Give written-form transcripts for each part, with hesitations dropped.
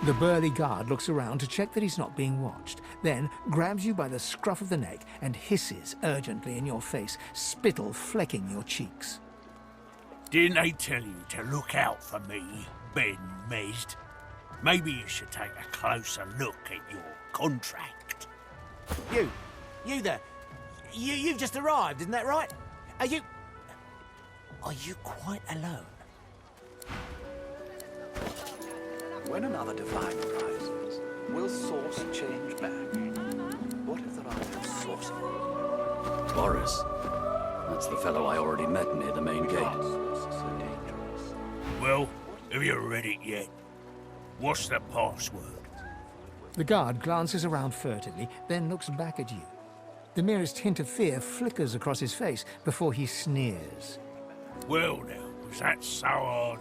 The burly guard looks around to check that he's not being watched, then grabs you by the scruff of the neck and hisses urgently in your face, spittle flecking your cheeks. Didn't they tell you to look out for me, Ben Mesd? Maybe you should take a closer look at your contract. You there. You've just arrived, isn't that right? Are you quite alone? When another divine arises, will source change back? What if there are no sources? Boris. That's the fellow I already met near the main gate. Sources are dangerous. Well, have you read it yet? What's the password? The guard glances around furtively, then looks back at you. The merest hint of fear flickers across his face before he sneers. Well now, was that so hard?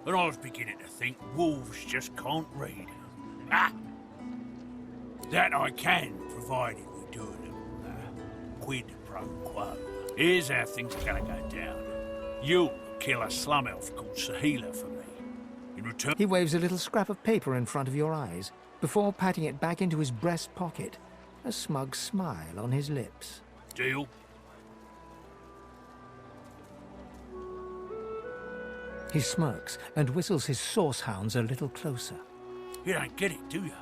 And I was beginning to think wolves just can't read. Ah! That I can, provided we do it quid pro quo. Here's how things are gonna go down. You'll kill a slum elf called Sebille for me. In return... He waves a little scrap of paper in front of your eyes, before patting it back into his breast pocket, a smug smile on his lips. Deal? He smirks and whistles his source hounds a little closer. You don't get it, do you?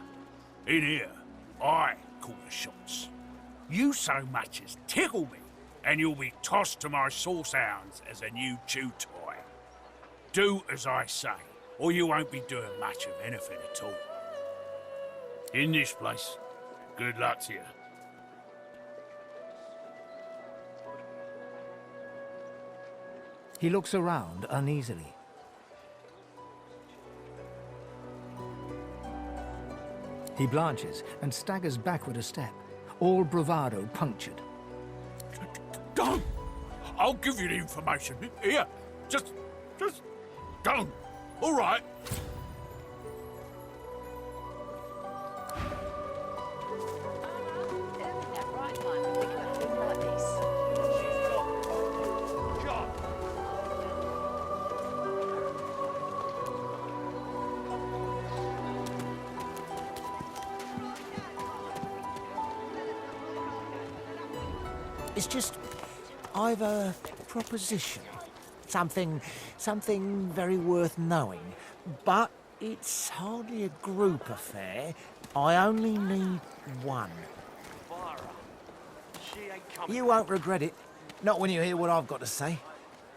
In here, I call the shots. You so much as tickle me, and you'll be tossed to my source hounds as a new chew toy. Do as I say, or you won't be doing much of anything at all. In this place, good luck to you. He looks around uneasily. He blanches and staggers backward a step, all bravado punctured. Don't! I'll give you the information. Here, just don't. All right. It's just, I've a proposition. Something very worth knowing. But it's hardly a group affair. I only need one. You won't regret it. Not when you hear what I've got to say.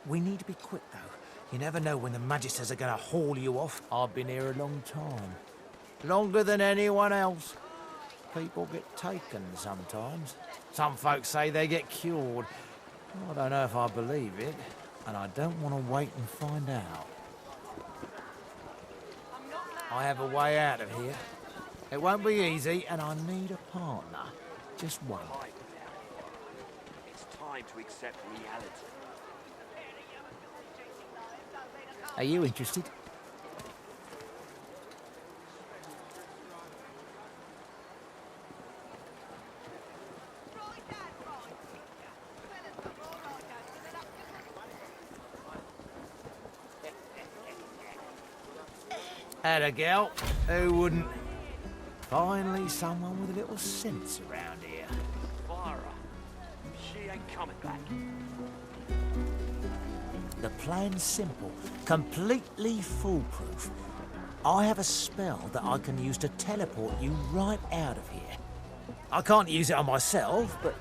We need to be quick, though. You never know when the Magisters are going to haul you off. I've been here a long time. Longer than anyone else. People get taken sometimes. Some folks say they get cured. I don't know if I believe it, and I don't want to wait and find out. I have a way out of here. It won't be easy, and I need a partner. Just one. It's time to accept reality. Are you interested? Atta girl, who wouldn't? Finally, someone with a little sense around here. Vara, she ain't coming back. The plan's simple, completely foolproof. I have a spell that I can use to teleport you right out of here. I can't use it on myself, but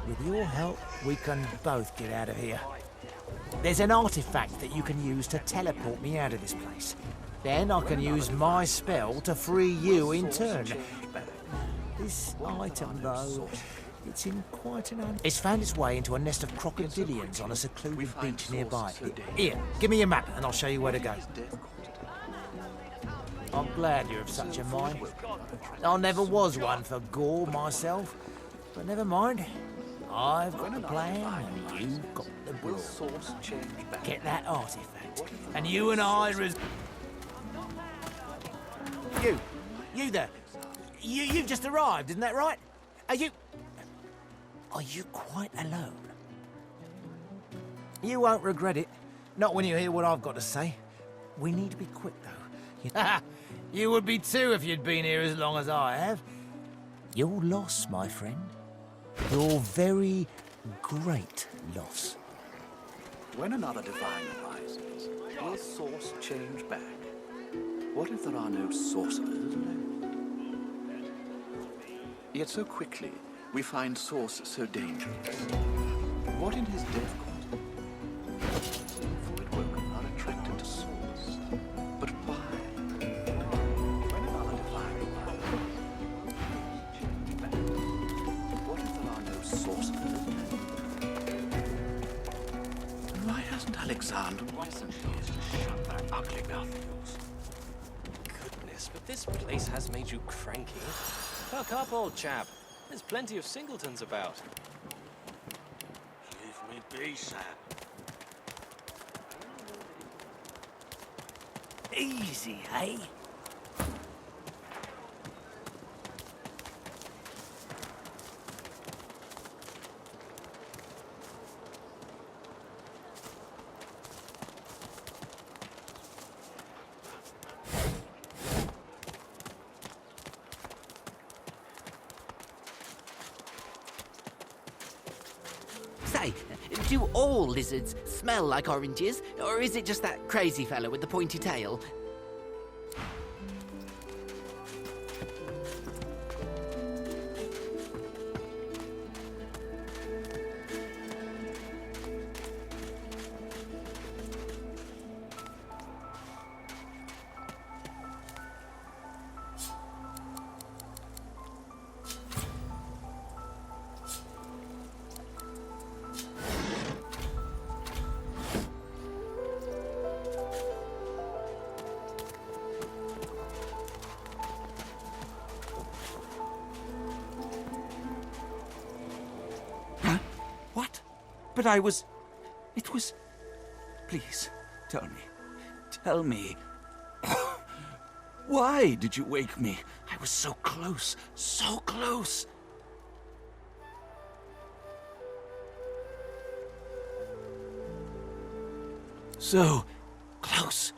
with your help, we can both get out of here. There's an artifact that you can use to teleport me out of this place. Then I can use my spell to free you in turn. This item, though, it's in quite an... It's found its way into a nest of crocodilians on a secluded beach nearby. Here, give me your map and I'll show you where to go. I'm glad you're of such a mind. I never was one for gore myself, but never mind. I've got the plan and you've got the ball. Get that artifact, and you and I... You there. You've just arrived, isn't that right? Are you quite alone? You won't regret it. Not when you hear what I've got to say. We need to be quick, though. You would be too if you'd been here as long as I have. You're lost, my friend. You're very great loss. When another divine arises, will source change back? What if there are no sorcerers left? Yet so quickly we find Source so dangerous. What in his death cause? Void woken are attracted to Source. But why? When another divine arises, change back. What if there are no sorcerers left? Why hasn't Alexander recently shut that ugly mouth of yours? Goodness, but this place has made you cranky. Buck up, old chap. There's plenty of singletons about. Leave me be, Sam. Easy, eh? Say, do all lizards smell like oranges, or is it just that crazy fellow with the pointy tail? What? But I was... It was... Please, tell me. Tell me. Why did you wake me? I was so close. So close. So close.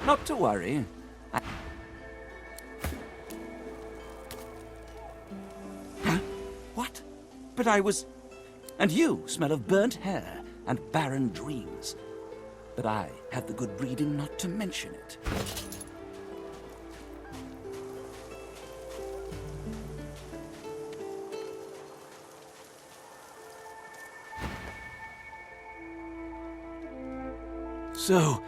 Not to worry. What? But I was... And you smell of burnt hair and barren dreams. But I had the good breeding not to mention it. So...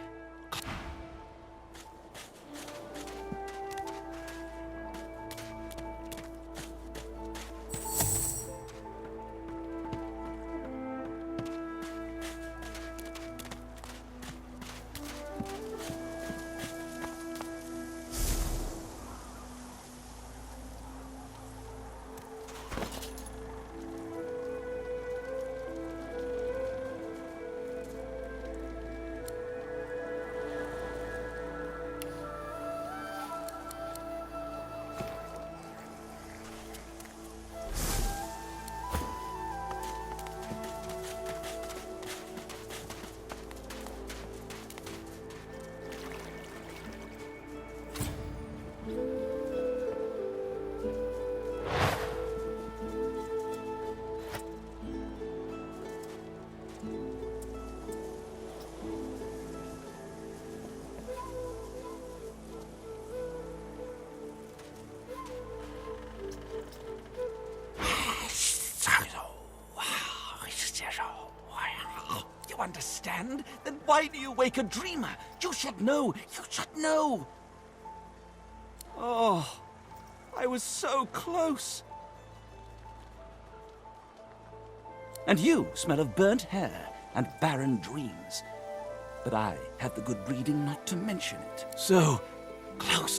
You understand? Then why do you wake a dreamer? You should know. You should know. Oh, I was so close. And you smell of burnt hair and barren dreams. But I had the good breeding not to mention it. So close.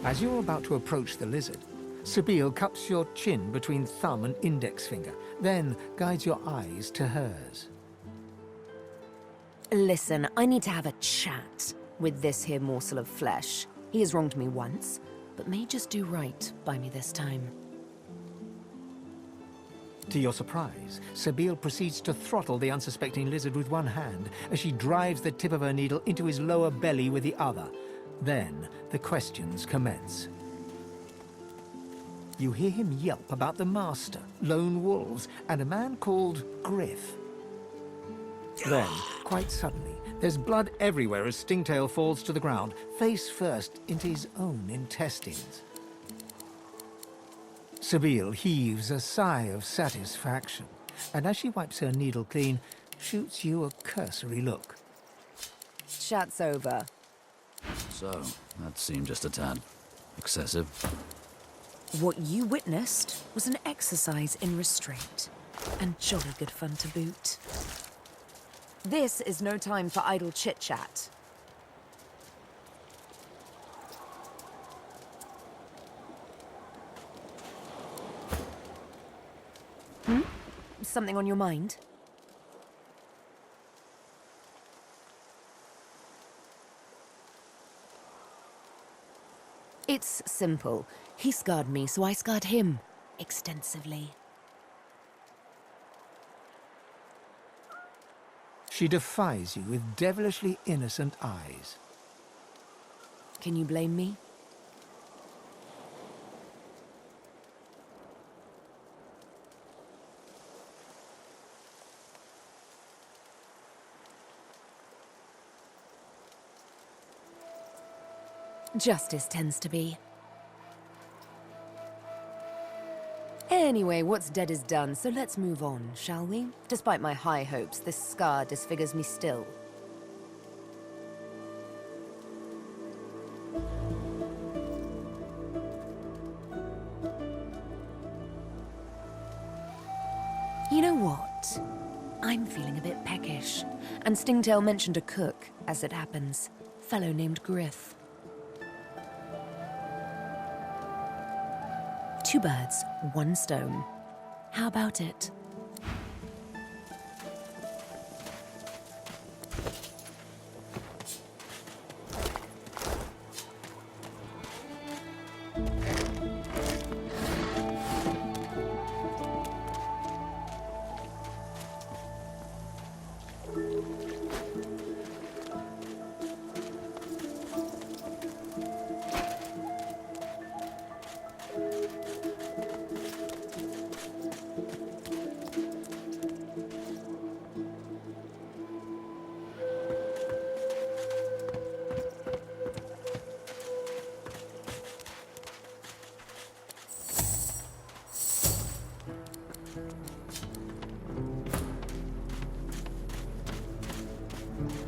As you're about to approach the lizard, Sebille cups your chin between thumb and index finger, then guides your eyes to hers. Listen, I need to have a chat with this here morsel of flesh. He has wronged me once, but may just do right by me this time. To your surprise, Sebille proceeds to throttle the unsuspecting lizard with one hand as she drives the tip of her needle into his lower belly with the other. Then the questions commence. You hear him yelp about the master, lone wolves, and a man called Griff. Then, quite suddenly, there's blood everywhere as Stingtail falls to the ground, face first into his own intestines. Sebille heaves a sigh of satisfaction, and as she wipes her needle clean, shoots you a cursory look. Chat's over. So, that seemed just a tad excessive. What you witnessed was an exercise in restraint, and jolly good fun to boot. This is no time for idle chit-chat. Something on your mind? It's simple. He scarred me, so I scarred him. Extensively. She defies you with devilishly innocent eyes. Can you blame me? Justice tends to be. Anyway, what's dead is done, so let's move on, shall we? Despite my high hopes, this scar disfigures me still. You know what? I'm feeling a bit peckish. And Stingtail mentioned a cook, as it happens. Fellow named Griff. 2 birds, 1 stone. How about it?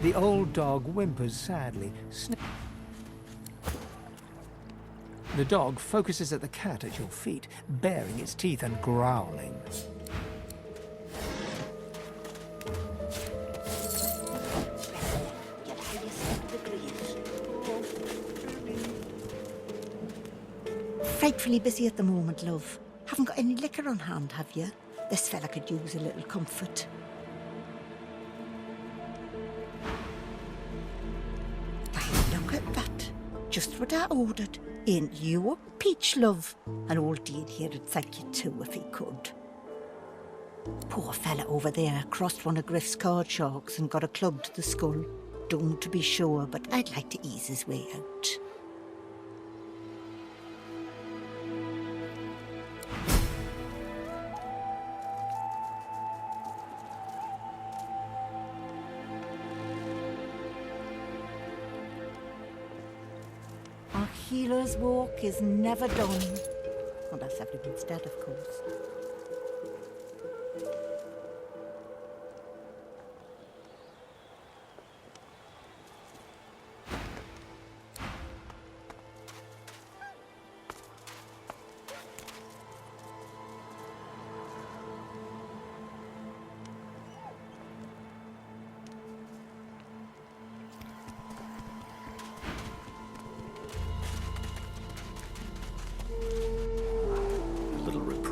The old dog whimpers sadly. The dog focuses at the cat at your feet, baring its teeth and growling. Frightfully busy at the moment, love. Haven't got any liquor on hand, have you? This fella could use a little comfort. Look at that. Just what I ordered. Ain't you a peach, love? And old Dean here'd thank you too if he could. Poor fella over there crossed one of Griff's card sharks and got a club to the skull. Don't to be sure, but I'd like to ease his way out. Our healer's walk is never done. Unless everyone's dead, of course.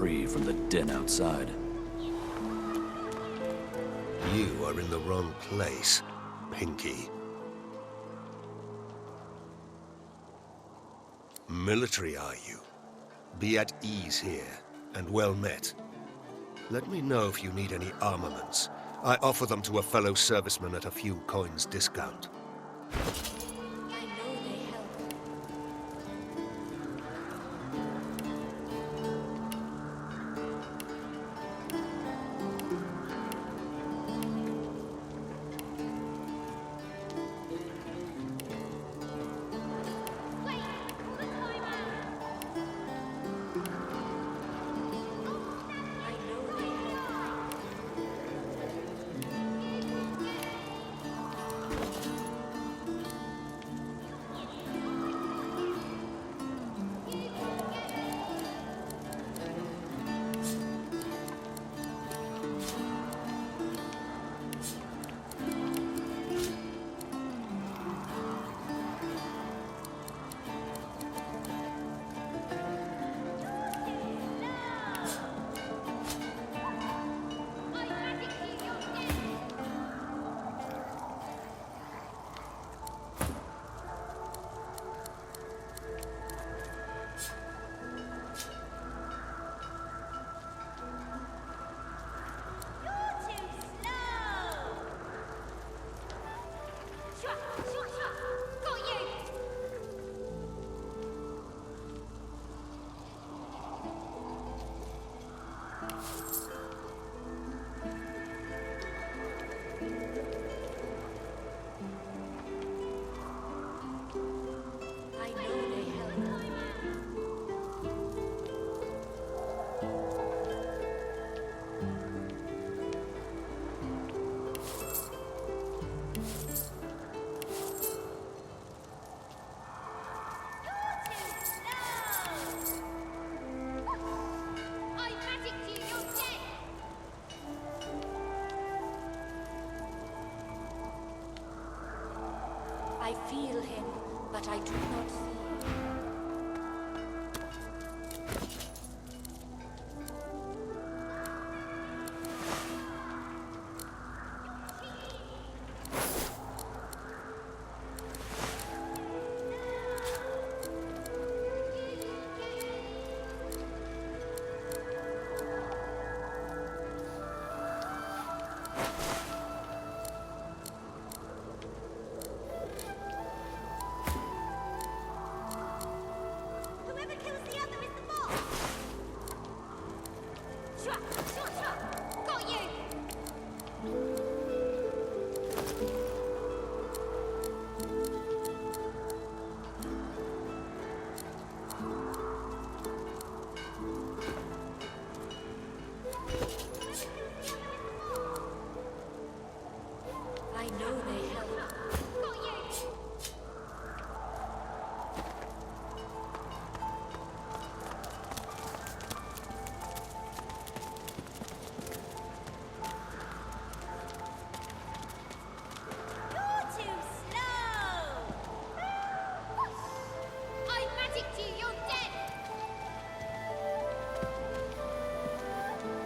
reprieve from the den outside. You are in the wrong place, Pinky. Military, are you? Be at ease here, and well met. Let me know if you need any armaments. I offer them to a fellow serviceman at a few coins discount. I feel him, but I do not see him.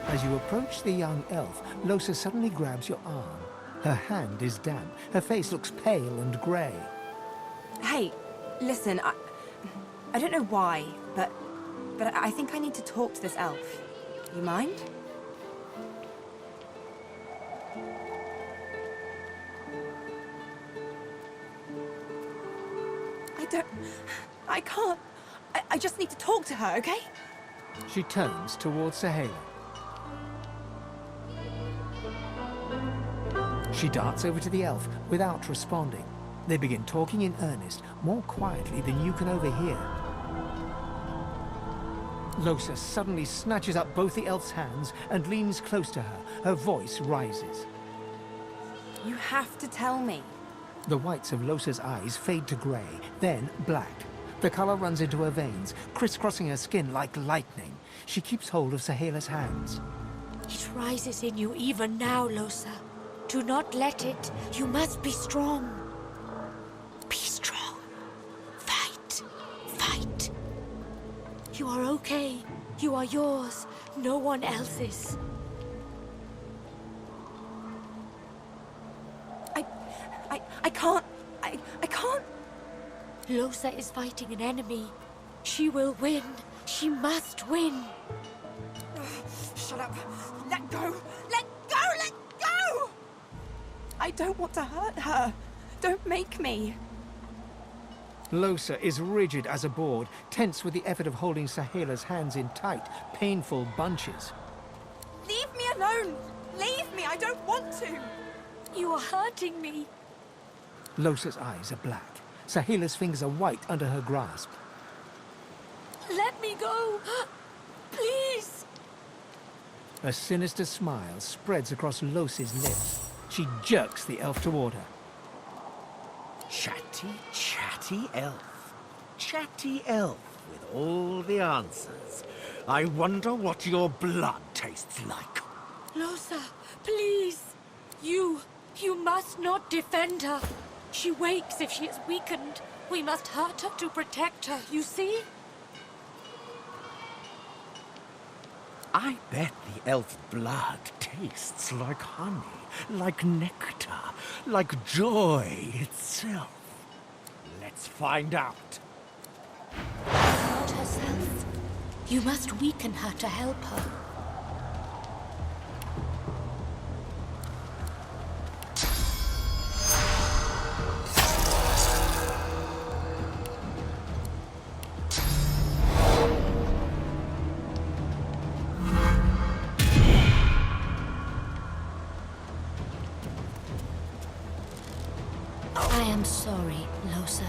As you approach the young elf, Lohse suddenly grabs your arm. Her hand is damp. Her face looks pale and grey. Hey, listen, I don't know why, but I think I need to talk to this elf. You mind? I can't. I just need to talk to her, okay? She turns towards Sebille. She darts over to the elf without responding. They begin talking in earnest, more quietly than you can overhear. Lohse suddenly snatches up both the elf's hands and leans close to her. Her voice rises. You have to tell me. The whites of Lohse's eyes fade to grey, then black. The color runs into her veins, crisscrossing her skin like lightning. She keeps hold of Sebille's hands. It rises in you even now, Lohse. Do not let it. You must be strong. Be strong. Fight. Fight. You are okay. You are yours. No one else's. I can't. Lohse is fighting an enemy. She will win. She must win. Shut up. Let go. Let go. Let go. I don't want to hurt her. Don't make me. Lohse is rigid as a board, tense with the effort of holding Sahila's hands in tight, painful bunches. Leave me alone. Leave me. I don't want to. You are hurting me. Lohse's eyes are black. Sahila's fingers are white under her grasp. Let me go. Please. A sinister smile spreads across Lohse's lips. She jerks the elf toward her. Chatty, chatty elf. Chatty elf with all the answers. I wonder what your blood tastes like. Lohse, please. You must not defend her. She wakes if she is weakened. We must hurt her to protect her, you see? I bet the elf blood tastes like honey, like nectar, like joy itself. Let's find out. Not herself. You must weaken her to help her. I am sorry, Lohse.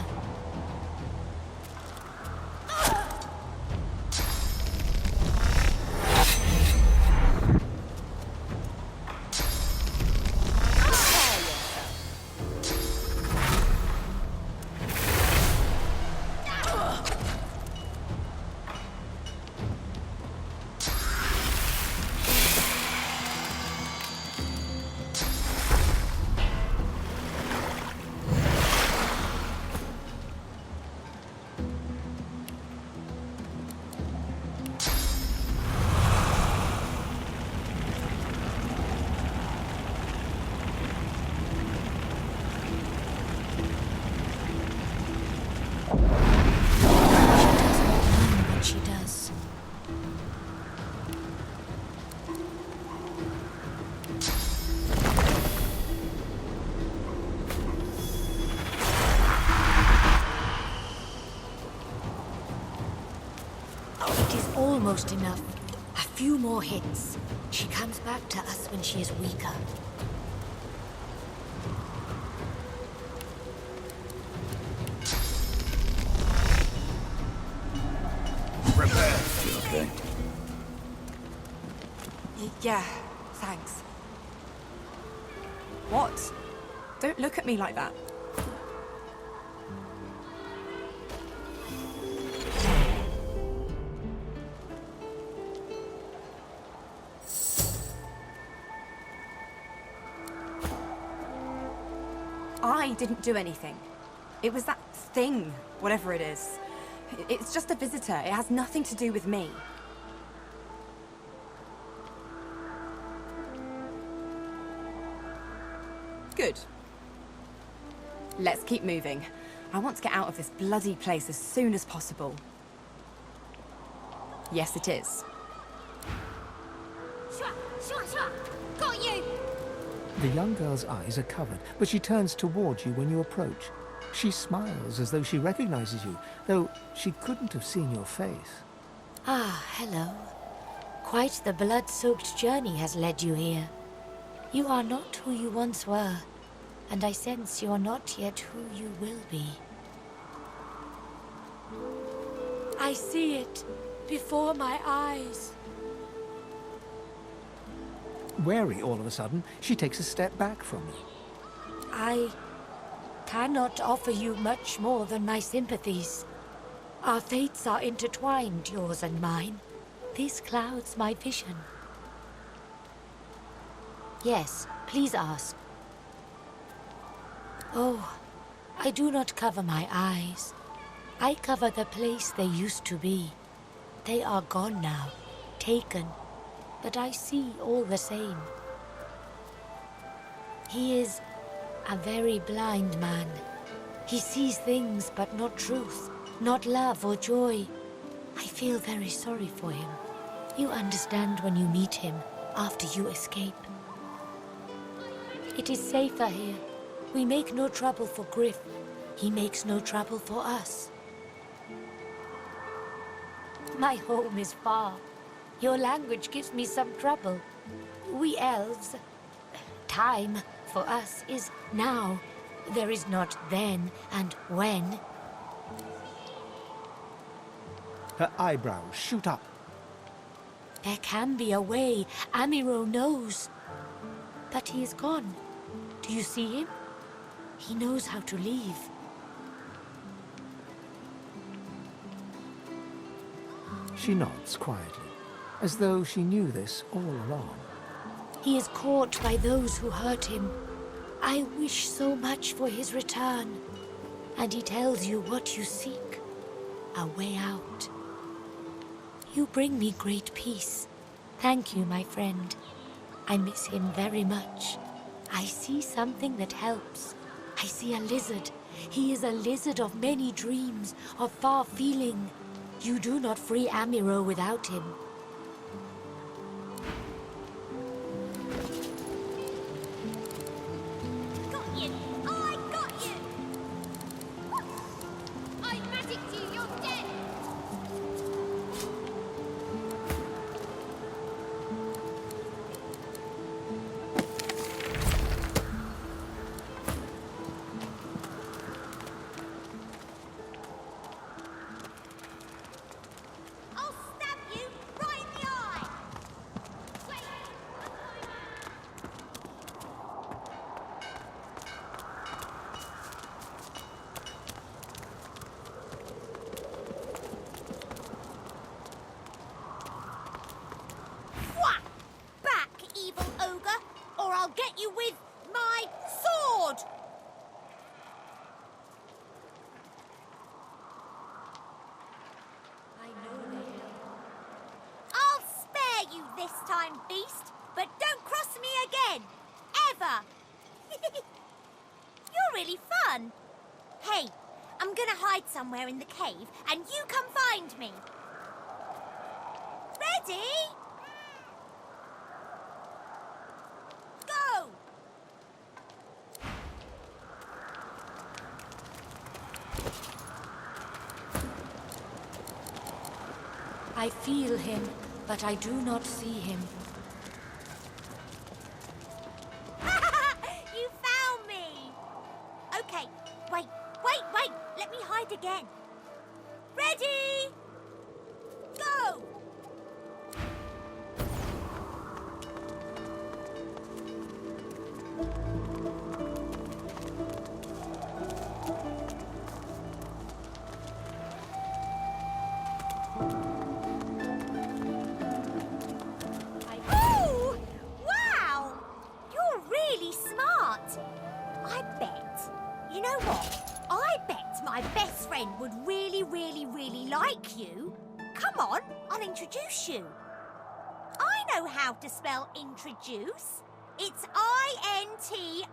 She does. It is almost enough. A few more hits. She comes back to us when she is weaker. You okay? Yeah, thanks. What? Don't look at me like that. I didn't do anything. It was that thing, whatever it is. It's just a visitor. It has nothing to do with me. Good. Let's keep moving. I want to get out of this bloody place as soon as possible. Yes, it is. Got you! The young girl's eyes are covered, but she turns towards you when you approach. She smiles as though she recognizes you, though she couldn't have seen your face. Ah, hello. Quite the blood-soaked journey has led you here. You are not who you once were, and I sense you are not yet who you will be. I see it before my eyes. Wary all of a sudden, she takes a step back from you. I cannot offer you much more than my sympathies. Our fates are intertwined, yours and mine. This clouds my vision. Yes, please ask. Oh, I do not cover my eyes. I cover the place they used to be. They are gone now, taken, but I see all the same. He is a very blind man. He sees things but not truth, not love or joy. I feel very sorry for him. You understand when you meet him after you escape. It is safer here. We make no trouble for Griff. He makes no trouble for us. My home is far. Your language gives me some trouble. We elves... Time, for us, is now. There is not then and when. Her eyebrows shoot up. There can be a way. Amiro knows. But he is gone. Do you see him? He knows how to leave. She nods quietly, as though she knew this all along. He is caught by those who hurt him. I wish so much for his return. And he tells you what you seek. A way out. You bring me great peace. Thank you, my friend. I miss him very much. I see something that helps. I see a lizard. He is a lizard of many dreams, of far feeling. You do not free Amiro without him. Got you! I got you! I magicked you! You're dead! I'll stab you right in the eye! Whack! Back, evil ogre, or I'll get you with my sword! I'll spare you this time, beast, but don't cross me again. Ever. You're really fun. Hey, I'm gonna hide somewhere in the cave, and you come find me. Ready? Go! I feel him, but I do not see him. You found me! Okay, wait. Let me hide again. Ready? Go! Oh! Wow! You're really smart. I bet. You know what? I bet my best friend would really like you. Come on, I'll introduce you. I know how to spell introduce. It's I-N-T-R-O-D-U-C-E.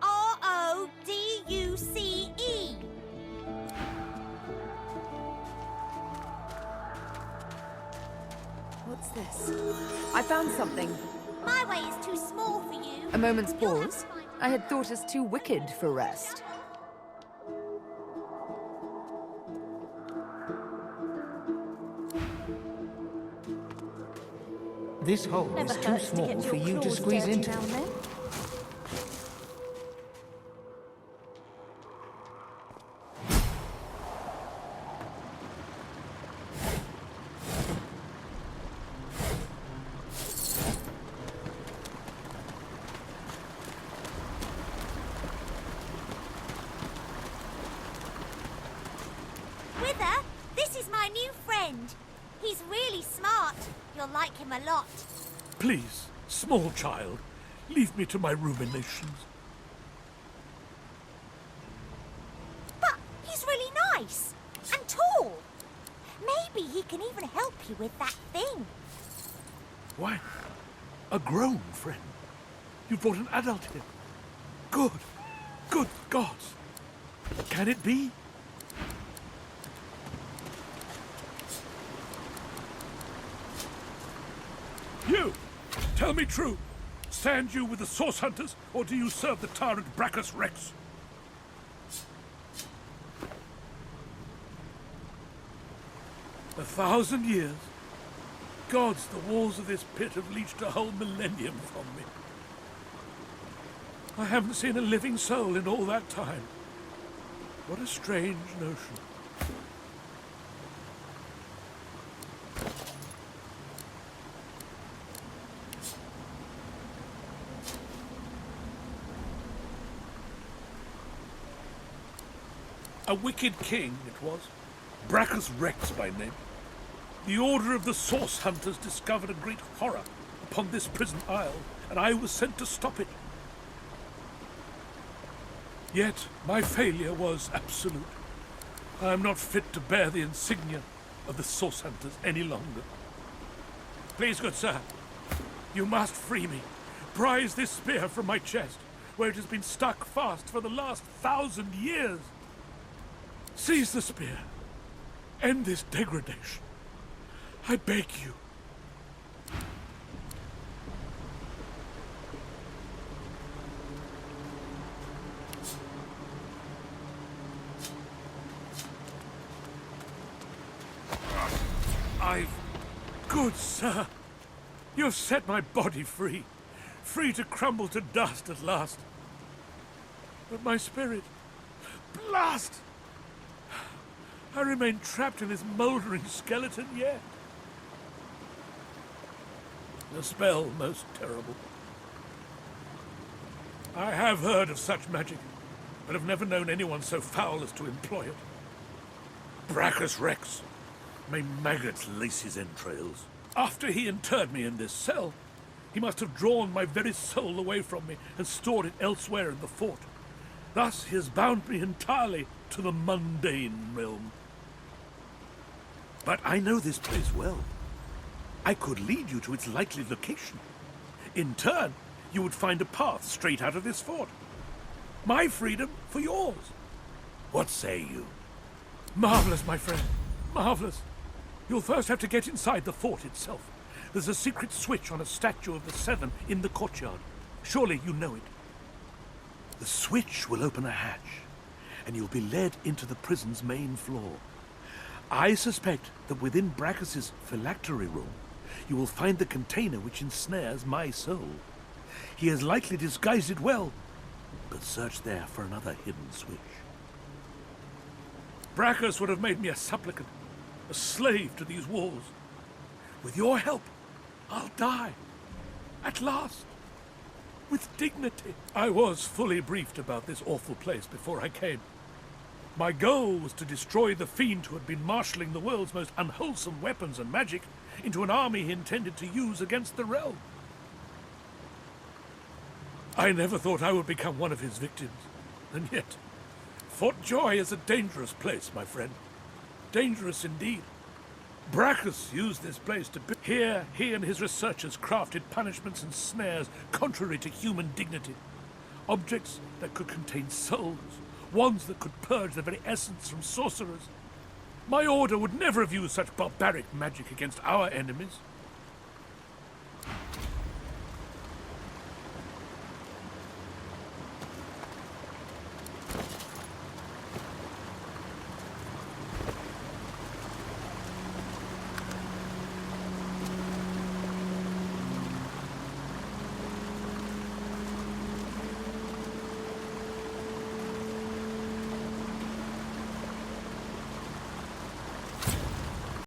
What's this? I found something. My way is too small for you. A moment's pause. I had thought us too wicked for rest. This hole Never is too hurts to small get for your you to claws squeeze dirty into. now and then. Wither, this is my new friend. He's really smart. You'll like him a lot. Please, small child, leave me to my ruminations. But he's really nice and tall. Maybe he can even help you with that thing. What? A grown friend. You brought an adult here. Good. Good gods. Can it be? You! Tell me true. Stand you with the Source Hunters, or do you serve the tyrant Brachus Rex? A 1,000 years? Gods, the walls of this pit have leached a whole millennium from me. I haven't seen a living soul in all that time. What a strange notion. A wicked king it was, Brachus Rex by name. The Order of the Source Hunters discovered a great horror upon this prison isle, and I was sent to stop it. Yet my failure was absolute. I am not fit to bear the insignia of the Source Hunters any longer. Please, good sir, you must free me. Prise this spear from my chest, where it has been stuck fast for the last 1,000 years. Seize the spear. End this degradation. I beg you. Good sir. You have set my body free. Free to crumble to dust at last. But my spirit... Blast! I remain trapped in this mouldering skeleton yet. A spell most terrible. I have heard of such magic, but have never known anyone so foul as to employ it. Brachus Rex. May maggots lace his entrails. After he interred me in this cell, he must have drawn my very soul away from me and stored it elsewhere in the fort. Thus he has bound me entirely to the mundane realm. But I know this place well. I could lead you to its likely location. In turn, you would find a path straight out of this fort. My freedom for yours. What say you? Marvelous, my friend. Marvelous. You'll first have to get inside the fort itself. There's a secret switch on a statue of the Seven in the courtyard. Surely you know it. The switch will open a hatch, and you'll be led into the prison's main floor. I suspect that within Brachus's phylactery room, you will find the container which ensnares my soul. He has likely disguised it well, but search there for another hidden switch. Brachus would have made me a supplicant, a slave to these walls. With your help, I'll die. At last. With dignity. I was fully briefed about this awful place before I came. My goal was to destroy the fiend who had been marshalling the world's most unwholesome weapons and magic into an army he intended to use against the realm. I never thought I would become one of his victims. And yet, Fort Joy is a dangerous place, my friend. Dangerous indeed. Brachus used this place to build. Here, he and his researchers crafted punishments and snares contrary to human dignity. Objects that could contain souls. Wands that could purge the very essence from sorcerers. My order would never have used such barbaric magic against our enemies.